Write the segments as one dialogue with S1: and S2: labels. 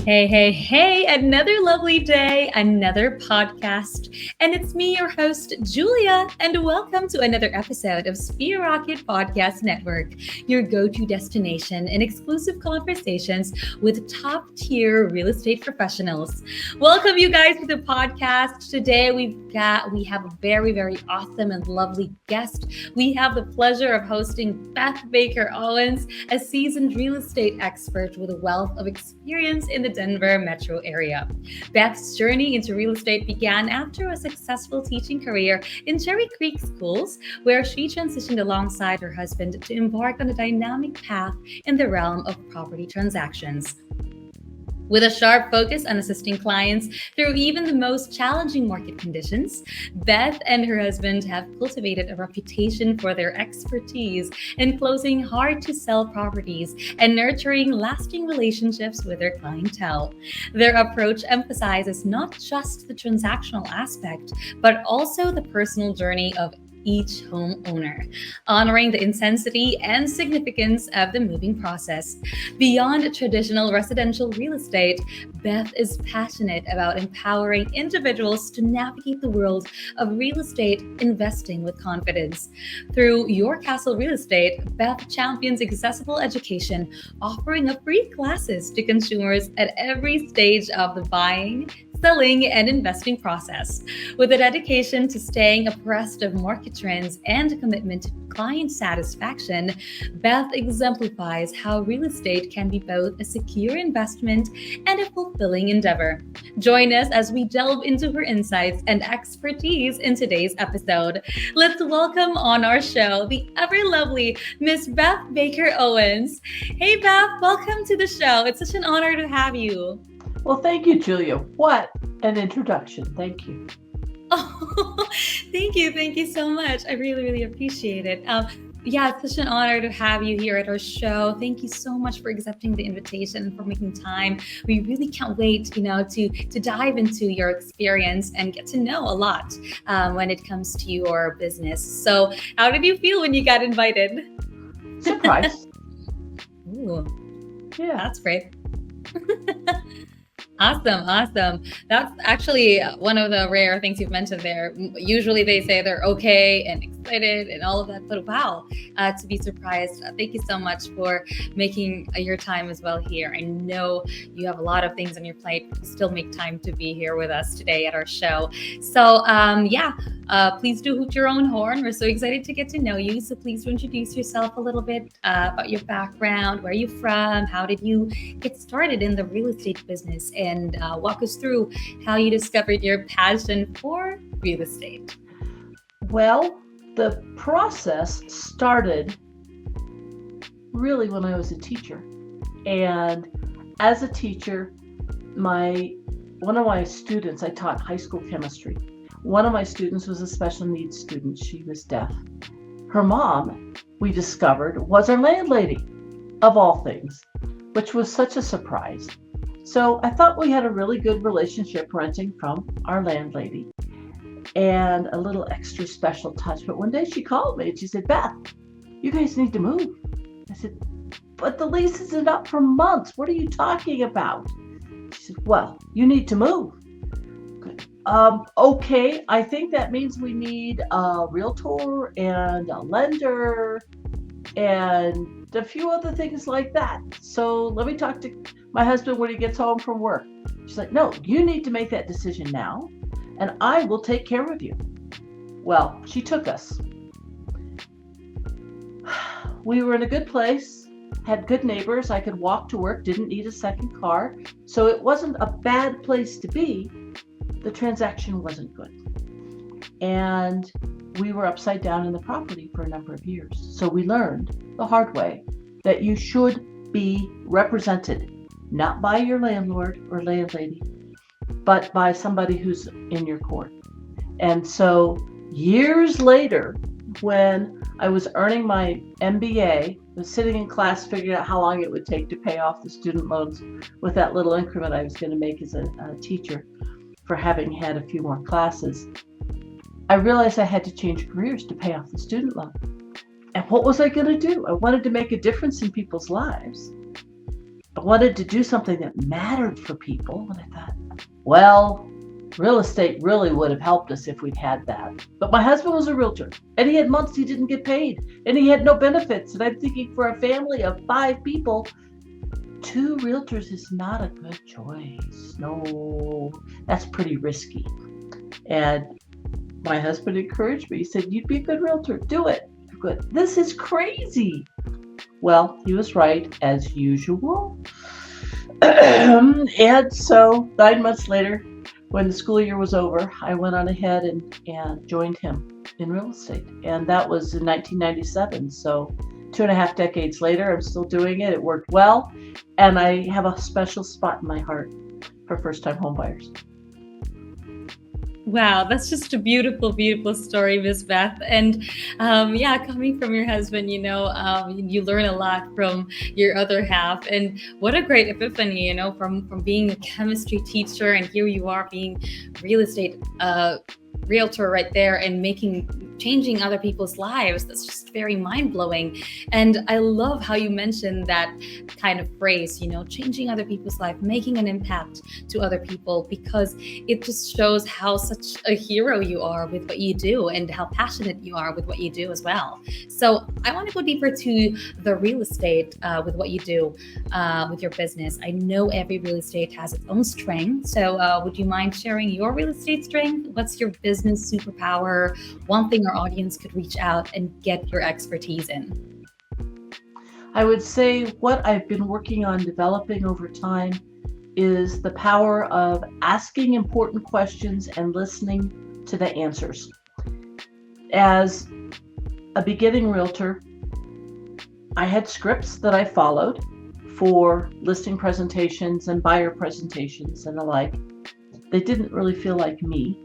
S1: Hey, hey, hey, another lovely day, another podcast. And it's me, your host, Julia, and welcome to another episode of Spear Rocket Podcast Network, your go to destination in exclusive conversations with top tier real estate professionals. Welcome, you guys, to the podcast. Today, we have a very awesome and lovely guest. We have the pleasure of hosting Beth Baker Owens, a seasoned real estate expert with a wealth of experience in the Denver metro area. Beth's journey into real estate began after a successful teaching career in Cherry Creek schools, where she transitioned alongside her husband to embark on a dynamic path in the realm of property transactions. With a sharp focus on assisting clients through even the most challenging market conditions, Beth and her husband have cultivated a reputation for their expertise in closing hard to sell properties and nurturing lasting relationships with their clientele. Their approach emphasizes not just the transactional aspect, but also the personal journey of each homeowner, honoring the intensity and significance of the moving process. Beyond traditional residential real estate, Beth is passionate about empowering individuals to navigate the world of real estate investing with confidence. Through Your Castle Real Estate, Beth champions accessible education, offering up free classes to consumers at every stage of the buying, selling, and investing process. With a dedication to staying abreast of market trends and a commitment to client satisfaction, Beth exemplifies how real estate can be both a secure investment and a fulfilling endeavor. Join us as we delve into her insights and expertise in today's episode. Let's welcome on our show the ever lovely Miss Beth Baker Owens. Hey Beth, welcome to the show. It's such an honor to have you.
S2: Well, thank you, Julia. What an introduction. Thank you.
S1: Oh, thank you. Thank you so much. I really appreciate it. It's such an honor to have you here at our show. Thank you so much for accepting the invitation and for making time. We really can't wait, to dive into your experience and get to know a lot when it comes to your business. So how did you feel when you got invited?
S2: Surprise.
S1: Ooh,
S2: Yeah.
S1: that's great. Awesome. That's actually one of the rare things you've mentioned there. Usually they say they're okay and excited and all of that, but wow, to be surprised. Thank you so much for making your time as well here. I know you have a lot of things on your plate, but you still make time to be here with us today at our show. So please do hoot your own horn. We're so excited to get to know you. So please do introduce yourself a little bit about your background, where are you from, how did you get started in the real estate business, and walk us through how you discovered your passion for real estate.
S2: Well, the process started really when I was a teacher. And as a teacher, one of my students, I taught high school chemistry. One of my students was a special needs student. She was deaf. Her mom, we discovered, was our landlady, of all things, which was such a surprise. So I thought we had a really good relationship renting from our landlady and a little extra special touch. But one day she called me and she said, Beth, you guys need to move. I said, but the lease isn't up for months. What are you talking about? She said, well, you need to move. Okay, I think that means we need a realtor and a lender and a few other things like that. So let me talk to my husband when he gets home from work. She's like, no, you need to make that decision now, and I will take care of you. Well, she took us. We were in a good place, had good neighbors. I could walk to work, didn't need a second car. So it wasn't a bad place to be. The transaction wasn't good. And we were upside down in the property for a number of years. So we learned the hard way that you should be represented, not by your landlord or landlady, but by somebody who's in your court. And so years later, when I was earning my MBA, I was sitting in class figuring out how long it would take to pay off the student loans with that little increment I was going to make as a teacher for having had a few more classes. I realized I had to change careers to pay off the student loan. And what was I going to do? I wanted to make a difference in people's lives. I wanted to do something that mattered for people. And I thought, well, real estate really would have helped us if we'd had that. But my husband was a realtor, and he had months he didn't get paid, and he had no benefits. And I'm thinking, for a family of 5 people, 2 realtors is not a good choice. No, that's pretty risky. And my husband encouraged me. He said, you'd be a good realtor. Do it. Good. This is crazy. Well, he was right, as usual. And so 9 months later, when the school year was over, I went on ahead and joined him in real estate. And that was in 1997. So 2.5 decades later, I'm still doing it. It worked well. And I have a special spot in my heart for first-time home buyers.
S1: Wow, that's just a beautiful, beautiful story, Miss Beth. And yeah, coming from your husband, you learn a lot from your other half. And what a great epiphany, from being a chemistry teacher, and here you are being real estate realtor right there and changing other people's lives. That's just very mind-blowing. And I love how you mentioned that kind of phrase, changing other people's life, making an impact to other people, because it just shows how such a hero you are with what you do and how passionate you are with what you do as well. So I want to go deeper to the real estate with what you do with your business. I know every real estate has its own strength. So would you mind sharing your real estate strength? What's your business superpower? One thing our audience could reach out and get your expertise in.
S2: I would say what I've been working on developing over time is the power of asking important questions and listening to the answers. As a beginning realtor, I had scripts that I followed for listing presentations and buyer presentations and the like. They didn't really feel like me.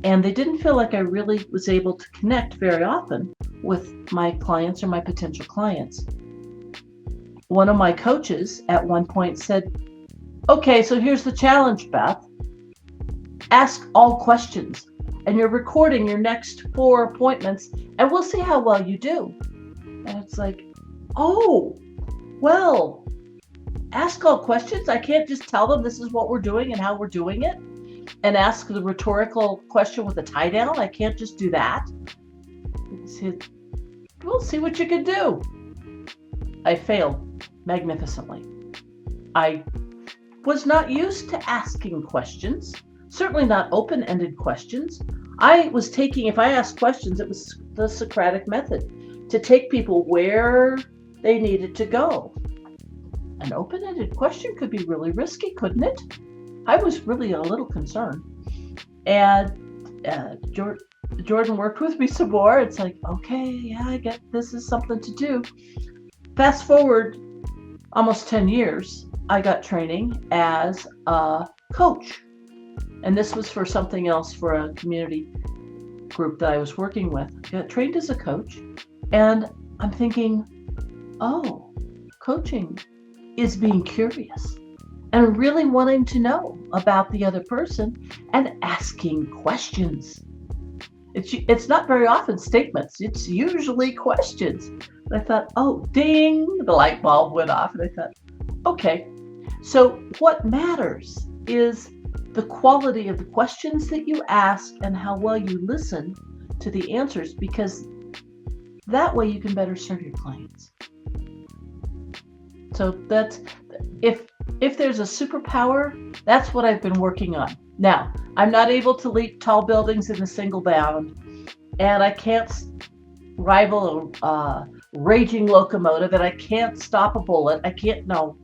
S2: And they didn't feel like I really was able to connect very often with my clients or my potential clients. One of my coaches at one point said, okay, so here's the challenge, Beth. Ask all questions, and you're recording your next 4 appointments, and we'll see how well you do. And it's like, oh, well, ask all questions? I can't just tell them this is what we're doing and how we're doing it? And ask the rhetorical question with a tie down? I can't just do that. He said, we'll see what you can do. I failed magnificently. I was not used to asking questions, certainly not open-ended questions. I was taking, if I asked questions, it was the Socratic method, to take people where they needed to go. An open-ended question could be really risky, couldn't it? I was really a little concerned. And Jordan worked with me some more. It's like, okay, yeah, I get this is something to do. Fast forward almost 10 years, I got training as a coach. And this was for something else, for a community group that I was working with. I got trained as a coach. And I'm thinking, oh, coaching is being curious and really wanting to know about the other person and asking questions. It's not very often statements. It's usually questions. And I thought, oh, ding, the light bulb went off. And I thought, okay, so what matters is the quality of the questions that you ask and how well you listen to the answers, because that way you can better serve your clients. So that's, if there's a superpower, that's what I've been working on. Now, I'm not able to leap tall buildings in a single bound, and I can't rival a raging locomotive, and I can't stop a bullet. I can't, no.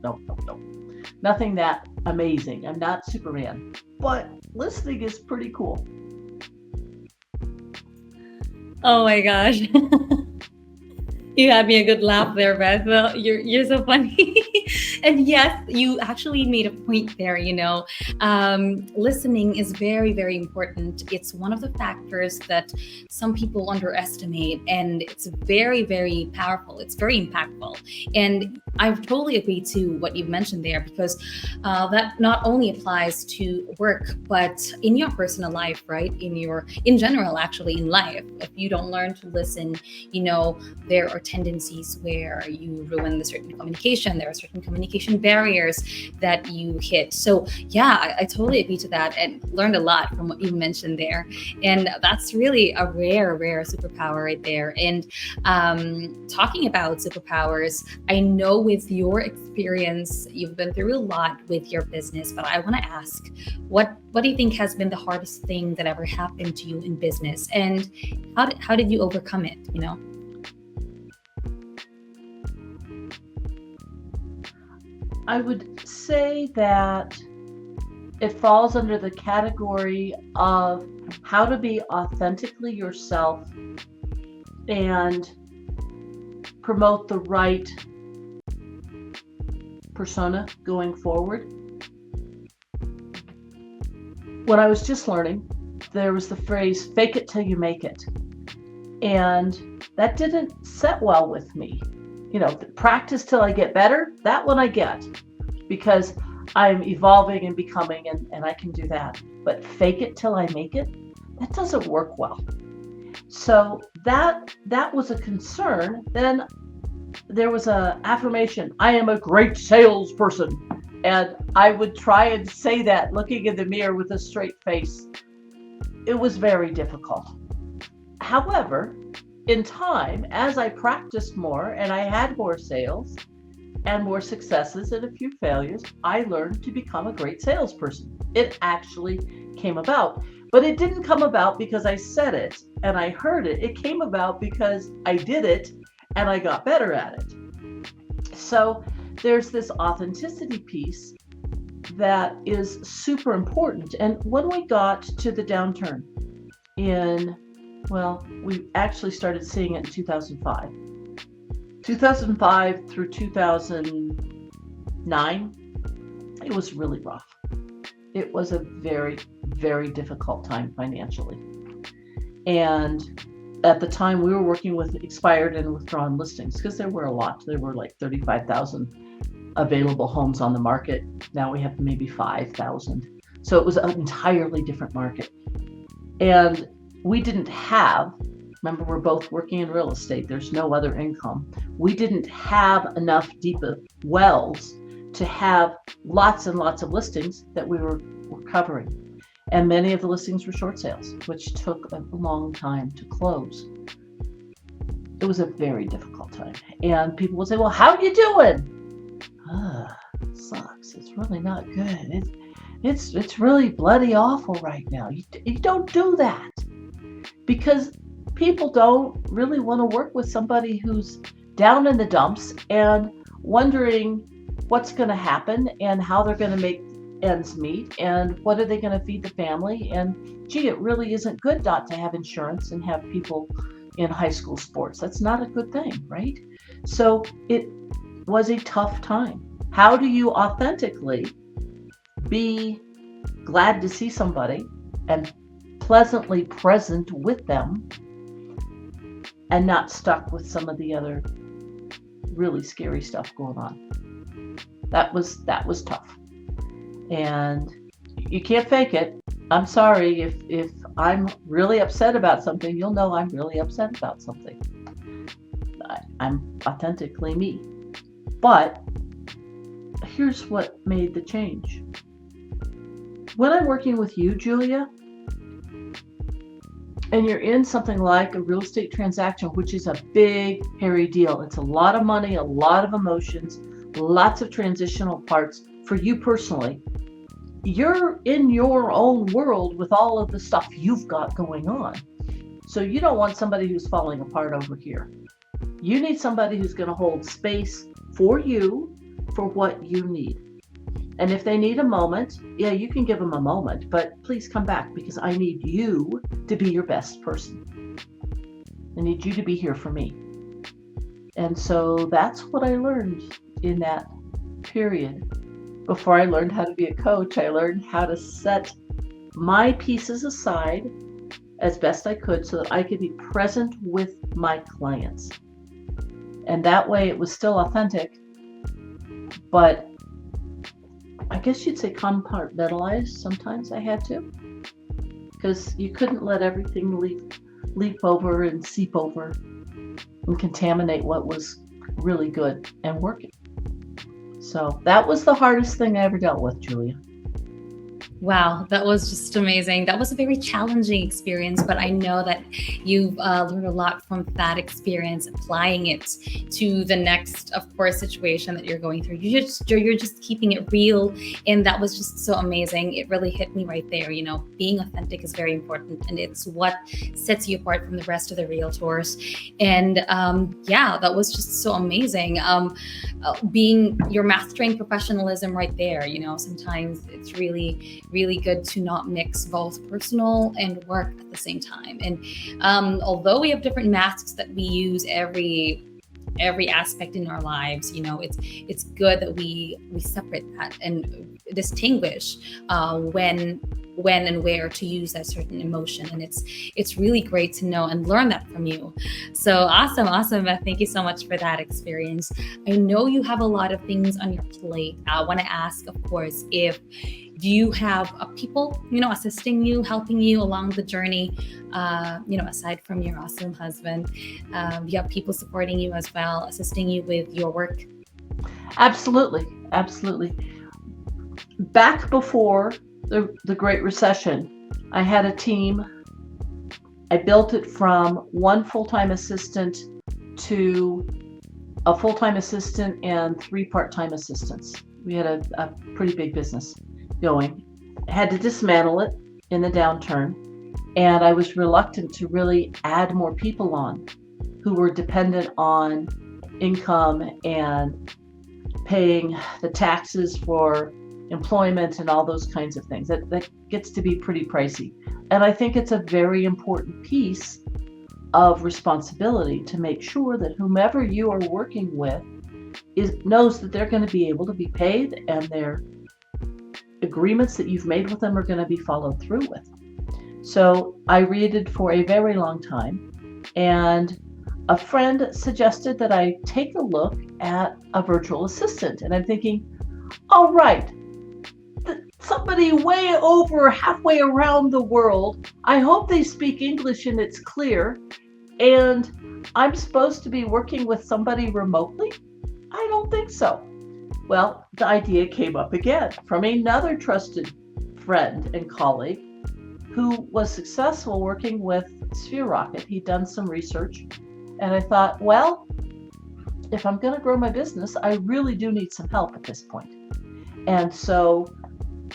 S2: Nothing that amazing. I'm not Superman, but listening is pretty cool.
S1: Oh my gosh. You had me a good laugh there, Beth. Well, you're so funny. And yes, you actually made a point there, listening is very, very important. It's one of the factors that some people underestimate, and it's very, very powerful. It's very impactful. And I totally agree to what you've mentioned there, because that not only applies to work, but in your personal life, right? In general, actually, in life. If you don't learn to listen, there are tendencies where you ruin the certain communication. There are certain communication communication barriers that you hit. So yeah, I totally agree to that and learned a lot from what you mentioned there. And that's really a rare superpower right there. And talking about superpowers, I know with your experience, you've been through a lot with your business, but I want to ask, what do you think has been the hardest thing that ever happened to you in business, and how did you overcome it? You know.
S2: I would say that it falls under the category of how to be authentically yourself and promote the right persona going forward. When I was just learning, there was the phrase, fake it till you make it. And that didn't set well with me. Practice till I get better, that one I get, because I'm evolving and becoming, and I can do that. But fake it till I make it, that doesn't work well. So that was a concern. Then there was a affirmation, I am a great salesperson. And I would try and say that looking in the mirror with a straight face. It was very difficult. However, in time, as I practiced more and I had more sales and more successes and a few failures, I learned to become a great salesperson. It actually came about. But it didn't come about because I said it and I heard it. It came about because I did it and I got better at it. So there's this authenticity piece that is super important. And when we got to the downturn we actually started seeing it in 2005. 2005 through 2009, it was really rough. It was a very, very difficult time financially. And at the time we were working with expired and withdrawn listings because there were a lot. There were like 35,000 available homes on the market. Now we have maybe 5,000. So it was an entirely different market. And we didn't have, remember, we're both working in real estate. There's no other income. We didn't have enough deep wells to have lots and lots of listings that we were covering. And many of the listings were short sales, which took a long time to close. It was a very difficult time. And people would say, well, how are you doing? It sucks. It's really not good. It's really bloody awful right now. You don't do that, because people don't really want to work with somebody who's down in the dumps and wondering what's going to happen and how they're going to make ends meet and what are they going to feed the family. And gee, it really isn't good not to have insurance and have people in high school sports. That's not a good thing, right? So it was a tough time. How do you authentically be glad to see somebody and pleasantly present with them and not stuck with some of the other really scary stuff going on? That was tough. And you can't fake it. I'm sorry, if I'm really upset about something, you'll know I'm really upset about something. I'm authentically me. But here's what made the change. When I'm working with you, Julia, and you're in something like a real estate transaction, which is a big, hairy deal. It's a lot of money, a lot of emotions, lots of transitional parts for you personally. You're in your own world with all of the stuff you've got going on. So you don't want somebody who's falling apart over here. You need somebody who's going to hold space for you, for what you need. And if they need a moment, yeah, you can give them a moment, but please come back, because I need you to be your best person. I need you to be here for me. And so that's what I learned in that period. Before I learned how to be a coach, I learned how to set my pieces aside as best I could so that I could be present with my clients. And that way it was still authentic, but I guess you'd say compartmentalized. Sometimes I had to, because you couldn't let everything leap over and seep over and contaminate what was really good and working. So that was the hardest thing I ever dealt with, Julia.
S1: Wow, that was just amazing. That was a very challenging experience, but I know that you've learned a lot from that experience, applying it to the next, of course, situation that you're going through. You're just keeping it real, and that was just so amazing. It really hit me right there. Being authentic is very important, and it's what sets you apart from the rest of the realtors. And yeah, that was just so amazing. Being your mastering professionalism right there. Sometimes it's really good to not mix both personal and work at the same time. And although we have different masks that we use every aspect in our lives, it's good that we separate that and distinguish when and where to use that certain emotion. And it's really great to know and learn that from you. So awesome, Beth. Thank you so much for that experience. I know you have a lot of things on your plate. I want to ask, of course, if do you have people, assisting you, helping you along the journey, aside from your awesome husband? Do you have people supporting you as well, assisting you with your work?
S2: Absolutely. Back before the Great Recession, I had a team. I built it from one full-time assistant to a full-time assistant and 3 part-time assistants. We had a pretty big business going. Had to dismantle it in the downturn, and I was reluctant to really add more people on who were dependent on income and paying the taxes for employment and all those kinds of things. That gets to be pretty pricey. And I think it's a very important piece of responsibility to make sure that whomever you are working with knows that they're going to be able to be paid, and their agreements that you've made with them are going to be followed through with. So I waited for a very long time, and a friend suggested that I take a look at a virtual assistant. And I'm thinking, all right, somebody way over halfway around the world. I hope they speak English and it's clear. And I'm supposed to be working with somebody remotely? I don't think so. Well, the idea came up again from another trusted friend and colleague who was successful working with Sphere Rocket. He'd done some research, and I thought, well, if I'm going to grow my business, I really do need some help at this point. And so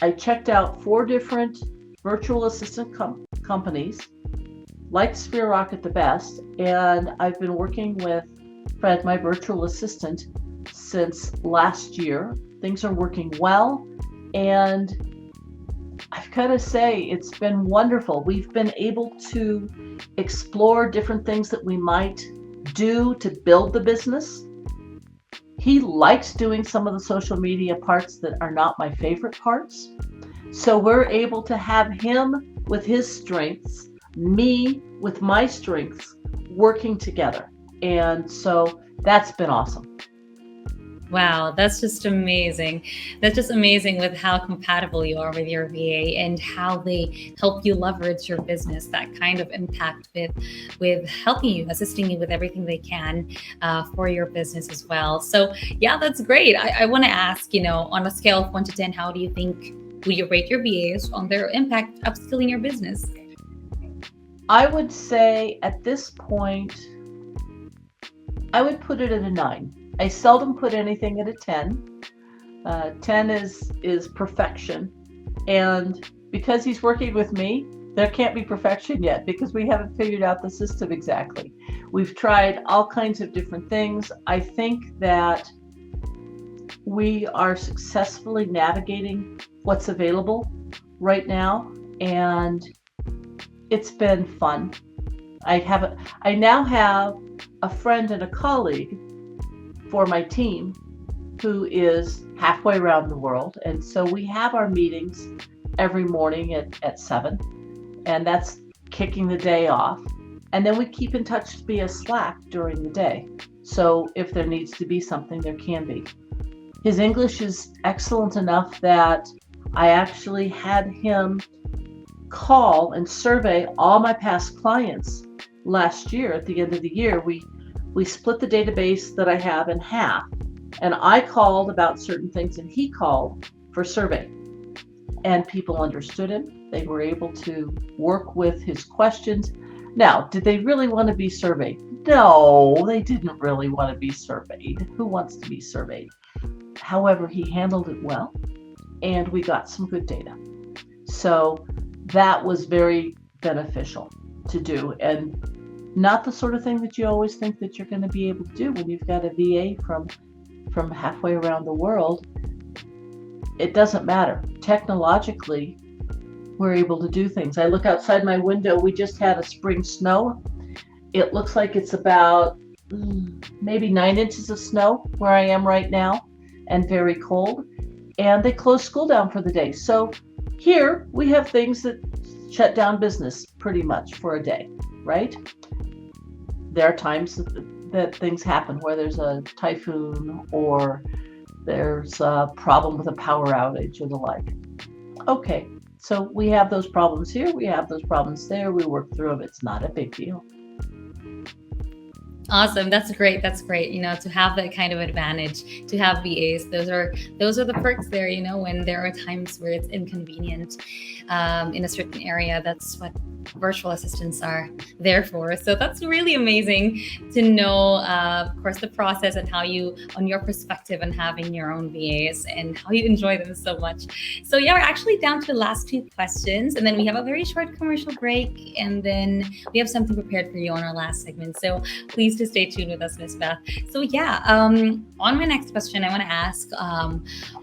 S2: I checked out 4 different virtual assistant companies, liked Sphere Rocket the best, and I've been working with Fred, my virtual assistant, since last year. Things are working well, and I've got to say it's been wonderful. We've been able to explore different things that we might do to build the business. He likes doing some of the social media parts that are not my favorite parts. So we're able to have him with his strengths, me with my strengths, working together. And so that's been awesome.
S1: Wow, that's just amazing. That's just amazing with how compatible you are with your VA and how they help you leverage your business, that kind of impact with helping you, assisting you with everything they can for your business as well. So yeah, that's great. I want to ask, on a scale of 1 to 10, how do you think, will you rate your VAs on their impact upskilling your business?
S2: I would say at this point, I would put it at a 9. I seldom put anything at a 10. 10 is perfection. And because he's working with me, there can't be perfection yet because we haven't figured out the system exactly. We've tried all kinds of different things. I think that we are successfully navigating what's available right now, and it's been fun. I now have a friend and a colleague for my team who is halfway around the world. And so we have our meetings every morning at 7, and that's kicking the day off. And then we keep in touch via Slack during the day. So if there needs to be something, there can be. His English is excellent enough that I actually had him call and survey all my past clients last year. At the end of the year, we split the database that I have in half, And I called about certain ththings and he called for survey. And people understood him. They were able to work with his questions. Now, did they really want to be surveyed? No, they didn't really want to be surveyed. Who wants to be surveyed? However, he handled it well, and we got some good data. So that was very beneficial to do, and not the sort of thing that you always think that you're going to be able to do when you've got a VA from halfway around the world. It doesn't matter. Technologically, we're able to do things. I look outside my window. We just had a spring snow. It looks like it's about maybe 9 inches of snow where I am right now, and very cold. And they closed school down for the day. So here we have things that shut down business pretty much for a day, right? There are times that things happen where there's a typhoon or there's a problem with a power outage or the like. Okay, so we have those problems here, we have those problems there, we work through them. It's not a big deal.
S1: Awesome. That's great. That's great. To have that kind of advantage, to have VAs, those are the perks there, when there are times where it's inconvenient in a certain area. That's what virtual assistants are there for. So that's really amazing to know, of course, the process and how you, on your perspective and having your own VAs and how you enjoy them so much. So yeah, we're actually down to the last 2 questions, and then we have a very short commercial break, and then we have something prepared for you on our last segment. So please to stay tuned with us, Miss Beth. So yeah, on my next question, I want to ask,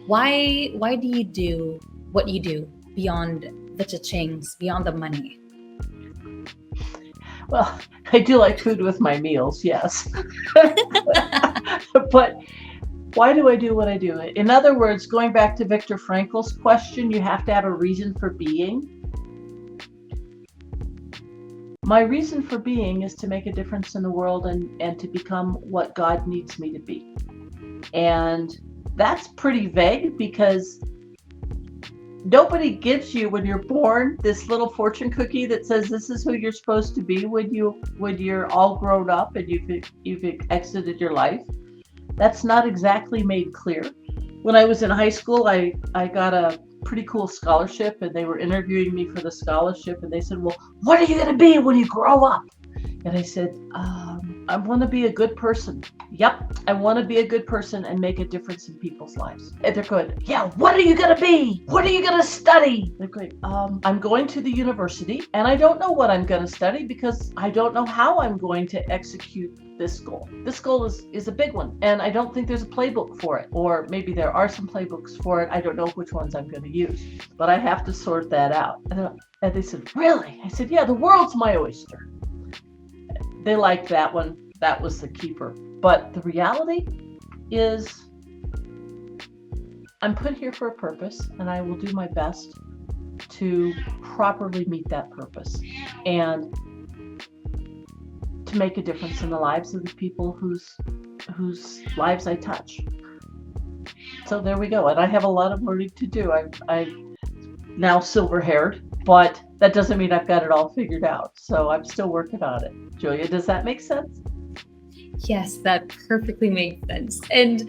S1: why do you do what you do beyond the cha-chings, beyond the money?
S2: Well, I do like food with my meals, yes. But why do I do what I do? In other words, going back to Viktor Frankl's question, you have to have a reason for being. My reason for being is to make a difference in the world and to become what God needs me to be. And that's pretty vague because nobody gives you, when you're born, this little fortune cookie that says this is who you're supposed to be when you're all grown up and you've exited your life. That's not exactly made clear. When I was in high school, I got a pretty cool scholarship, and they were interviewing me for the scholarship, and they said, well, what are you going to be when you grow up? And I said, I want to be a good person. Yep, I want to be a good person and make a difference in people's lives. And they're good. Yeah, what are you going to be? What are you going to study? They're great. I'm going to the university, and I don't know what I'm going to study because I don't know how I'm going to execute this goal. This goal is a big one, and I don't think there's a playbook for it, or maybe there are some playbooks for it. I don't know which ones I'm going to use, but I have to sort that out. And they said, really? I said, yeah, the world's my oyster. They liked that one. That was the keeper. But the reality is I'm put here for a purpose, and I will do my best to properly meet that purpose and to make a difference in the lives of the people whose lives I touch. So there we go. And I have a lot of learning to do. I'm now silver-haired, but that doesn't mean I've got it all figured out. So I'm still working on it. Julia, does that make sense?
S1: Yes, that perfectly makes sense. And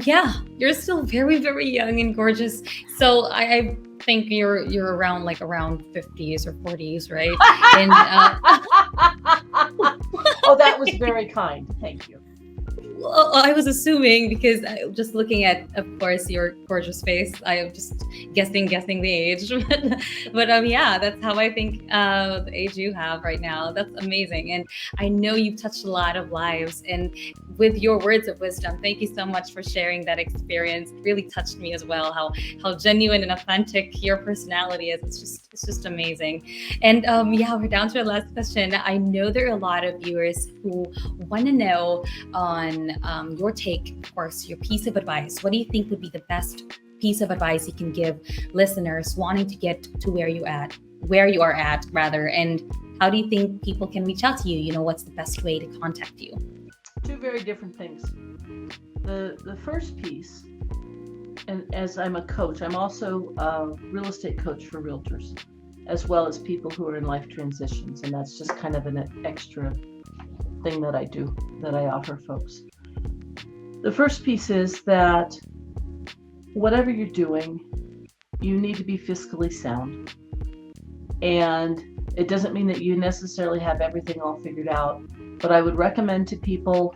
S1: yeah, you're still very, very young and gorgeous. So I think you're around 50s or 40s, right? And
S2: oh, that was very kind. Thank you.
S1: Well, I was assuming because just looking at, of course, your gorgeous face, I am just guessing the age. but yeah, that's how I think the age you have right now. That's amazing. And I know you've touched a lot of lives. And with your words of wisdom, thank you so much for sharing that experience. It really touched me as well, how genuine and authentic your personality is. It's just amazing. And yeah, we're down to our last question. I know there are a lot of viewers who want to know on your take, of course, your piece of advice. What do you think would be the best piece of advice you can give listeners wanting to get to where you are at, and how do you think people can reach out to you? What's the best way to contact you?
S2: Two very different things. The first piece, and as I'm a coach, I'm also a real estate coach for realtors, as well as people who are in life transitions, and that's just kind of an extra thing that I do, that I offer folks. The first piece is that whatever you're doing, you need to be fiscally sound. And it doesn't mean that you necessarily have everything all figured out, but I would recommend to people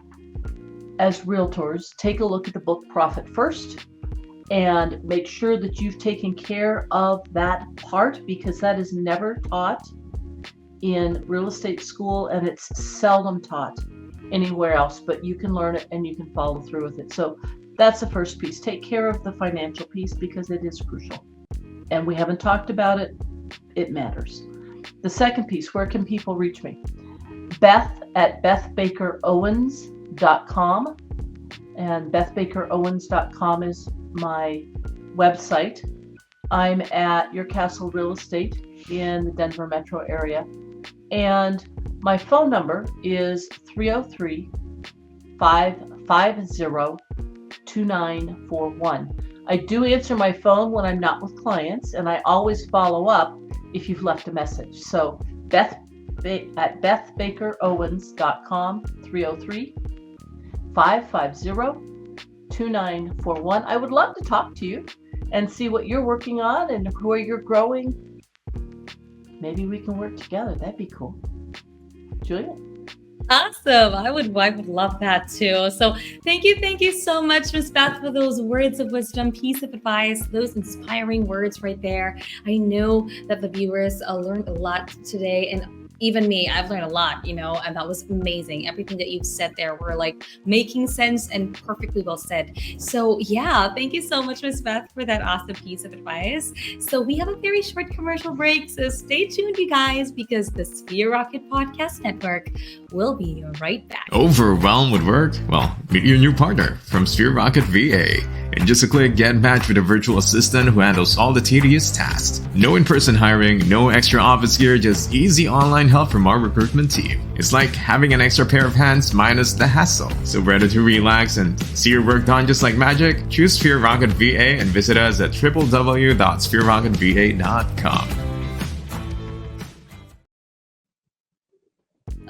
S2: as realtors, take a look at the book Profit First and make sure that you've taken care of that part, because that is never taught in real estate school and it's seldom taught anywhere else, but you can learn it and you can follow through with it. So that's the first piece. Take care of the financial piece because it is crucial. And we haven't talked about it. It matters. The second piece, where can people reach me? Beth at bethbakerowens.com, and bethbakerowens.com is my website. I'm at Your Castle Real Estate in the Denver metro area, and my phone number is 303-550-2941. I do answer my phone when I'm not with clients, and I always follow up if you've left a message. So Beth at bethbakerowens.com, 303-550-2941. I would love to talk to you and see what you're working on and where you're growing. Maybe we can work together. That'd be cool. Julia?
S1: Awesome. I would love that too. So thank you so much, Miss Beth, for those words of wisdom, piece of advice, those inspiring words right there. I know that the viewers learned a lot today, and even me, I've learned a lot, and that was amazing. Everything that you've said there were like making sense and perfectly well said. So yeah, thank you so much, Miss Beth, for that awesome piece of advice. So we have a very short commercial break. So stay tuned, you guys, because the Sphere Rocket Podcast Network will be right back.
S3: Overwhelmed with work? Well, meet your new partner from Sphere Rocket VA. In just a click, get matched with a virtual assistant who handles all the tedious tasks. No in-person hiring, no extra office gear, just easy online help from our recruitment team. It's like having an extra pair of hands minus the hassle. So ready to relax and see your work done just like magic? Choose Sphere Rocket VA and visit us at www.sphererocketva.com.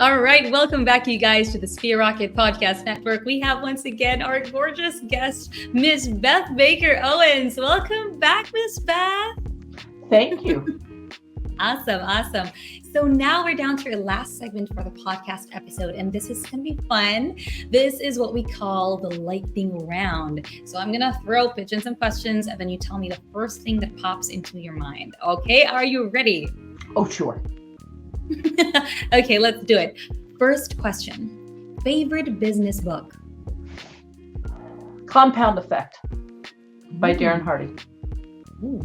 S1: All right, welcome back, you guys, to the Sphere Rocket Podcast Network. We have once again our gorgeous guest, Miss Beth Baker Owens. Welcome back, Miss Beth.
S2: Thank you.
S1: Awesome. So now we're down to our last segment for the podcast episode, and this is going to be fun. This is what we call the lightning round. So I'm going to pitch in some questions, and then you tell me the first thing that pops into your mind. Okay, are you ready?
S2: Oh, sure.
S1: Okay, let's do it. First question. Favorite business book?
S2: Compound Effect by Darren Hardy.
S1: Ooh.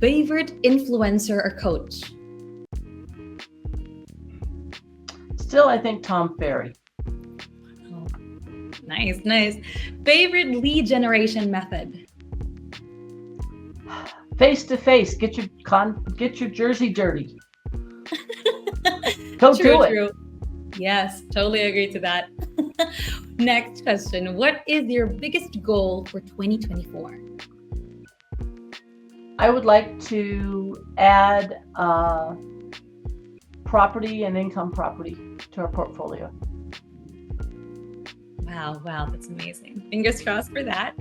S1: Favorite influencer or coach?
S2: Still, I think Tom Ferry.
S1: Oh, nice. Favorite lead generation method?
S2: Face to face. Get your jersey dirty. Go do it.
S1: True. Yes, totally agree to that. Next question. What is your biggest goal for 2024?
S2: I would like to add property and income property to our portfolio.
S1: Wow, that's amazing. Fingers crossed for that.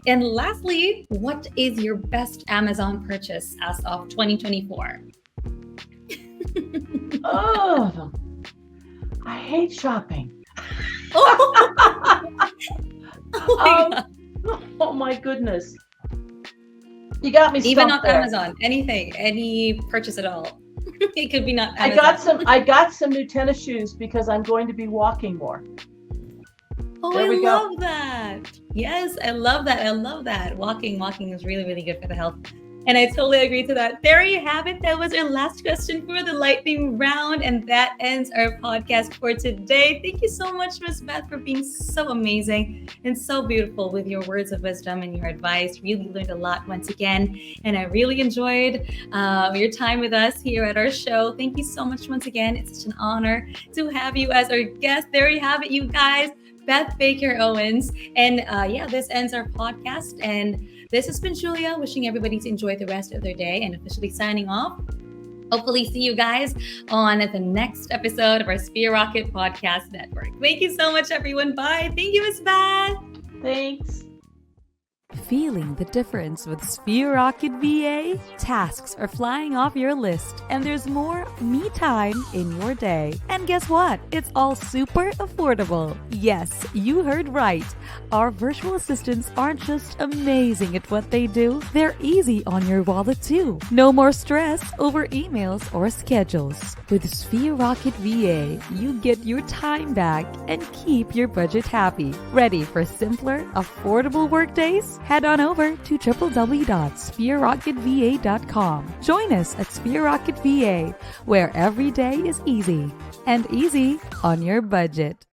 S1: And lastly, what is your best Amazon purchase as of 2024?
S2: Oh, I hate shopping. Oh my goodness. You got me stumped.
S1: Even on
S2: there.
S1: Amazon, anything, any purchase at all. It could be not Amazon.
S2: I got some new tennis shoes because I'm going to be walking more.
S1: Oh, I love that. Yes, I love that. Walking is really, really good for the health. And I totally agree to that. There you have it. That was our last question for the lightning round. And that ends our podcast for today. Thank you so much, Miss Beth, for being so amazing and so beautiful with your words of wisdom and your advice. Really learned a lot once again. And I really enjoyed your time with us here at our show. Thank you so much once again. It's such an honor to have you as our guest. There you have it, you guys. Beth Baker Owens. And this ends our podcast. And this has been Julia, wishing everybody to enjoy the rest of their day and officially signing off. Hopefully see you guys on the next episode of our Sphere Rocket Podcast Network. Thank you so much, everyone. Bye. Thank you, Miss Beth.
S2: Thanks.
S1: Feeling the difference with Sphere Rocket VA? Tasks are flying off your list, and there's more me time in your day. And guess what? It's all super affordable. Yes, you heard right. Our virtual assistants aren't just amazing at what they do, they're easy on your wallet too. No more stress over emails or schedules. With Sphere Rocket VA, you get your time back and keep your budget happy. Ready for simpler, affordable workdays? Head on over to www.sphererocketva.com. Join us at Sphere Rocket VA, where every day is easy and easy on your budget.